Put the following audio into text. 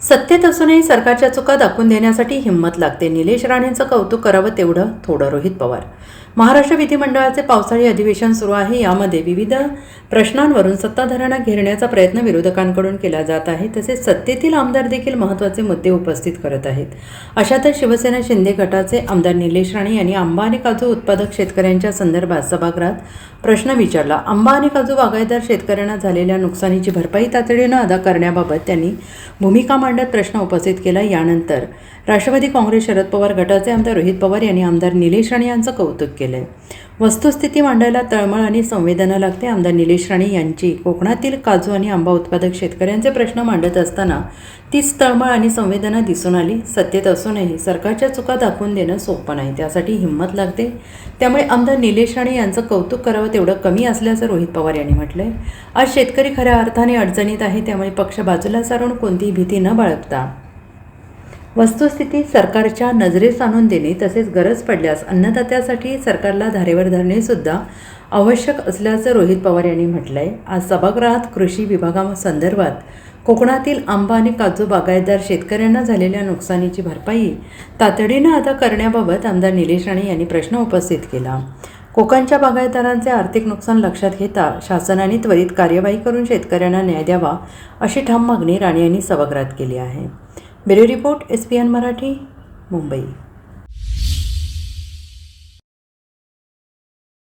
सत्तेत असूनही सरकारच्या चुका दाखवून देण्यासाठी हिंमत लागते. निलेश राणेंचं कौतुक करावं तेवढं थोडं. रोहित पवार. महाराष्ट्र विधिमंडळाचे पावसाळी अधिवेशन सुरू आहे. यामध्ये विविध प्रश्नांवरून सत्ताधाऱ्यांना घेरण्याचा प्रयत्न विरोधकांकडून केला जात आहे. तसेच सत्तेतील आमदार देखील महत्त्वाचे मुद्दे उपस्थित करत आहेत. अशातच शिवसेना शिंदे गटाचे आमदार निलेश राणे यांनी आंबा आणि काजू उत्पादक शेतकऱ्यांच्या संदर्भात सभागृहात प्रश्न विचारला. आंबा आणि काजू बागायतदार शेतकऱ्यांना झालेल्या नुकसानीची भरपाई तातडीनं अदा करण्याबाबत त्यांनी भूमिका मांडत प्रश्न उपस्थित केला. यानंतर राष्ट्रवादी काँग्रेस शरद पवार गटाचे आमदार रोहित पवार यांनी आमदार निलेश राणे यांचं कौतुक केलंय. वस्तुस्थिती मांडायला तळमळ आणि संवेदना लागते. आमदार निलेश राणे यांची कोकणातील काजू आणि आंबा उत्पादक शेतकऱ्यांचे प्रश्न मांडत असताना तीच तळमळ आणि संवेदना दिसून आली. सत्तेत असूनही सरकारच्या चुका दाखवून देणं सोपं नाही, त्यासाठी हिंमत लागते. त्यामुळे आमदार निलेश राणे यांचं कौतुक करावं तेवढं कमी असल्याचं रोहित पवार यांनी म्हटलंय. आज शेतकरी खऱ्या अर्थाने अडचणीत आहे. त्यामुळे पक्ष बाजूला सारून कोणतीही भीती न बाळगता वस्तुस्थिती सरकारच्या नजरेस आणून देणे, तसेच गरज पडल्यास अन्नदात्यासाठी सरकारला धारेवर धरणे सुद्धा आवश्यक असल्याचं रोहित पवार यांनी म्हटलंय. आज सभागृहात कृषी विभागासंदर्भात कोकणातील आंबा आणि काजू बागायतदार शेतकऱ्यांना झालेल्या नुकसानीची भरपाई तातडीनं अदा करण्याबाबत आमदार निलेश राणे यांनी प्रश्न उपस्थित केला. कोकणच्या बागायतदारांचे आर्थिक नुकसान लक्षात घेता शासनाने त्वरित कार्यवाही करून शेतकऱ्यांना न्याय द्यावा, अशी ठाम मागणी राणे यांनी सभागृहात केली आहे. Bureau report, SPN Marathi, Mumbai.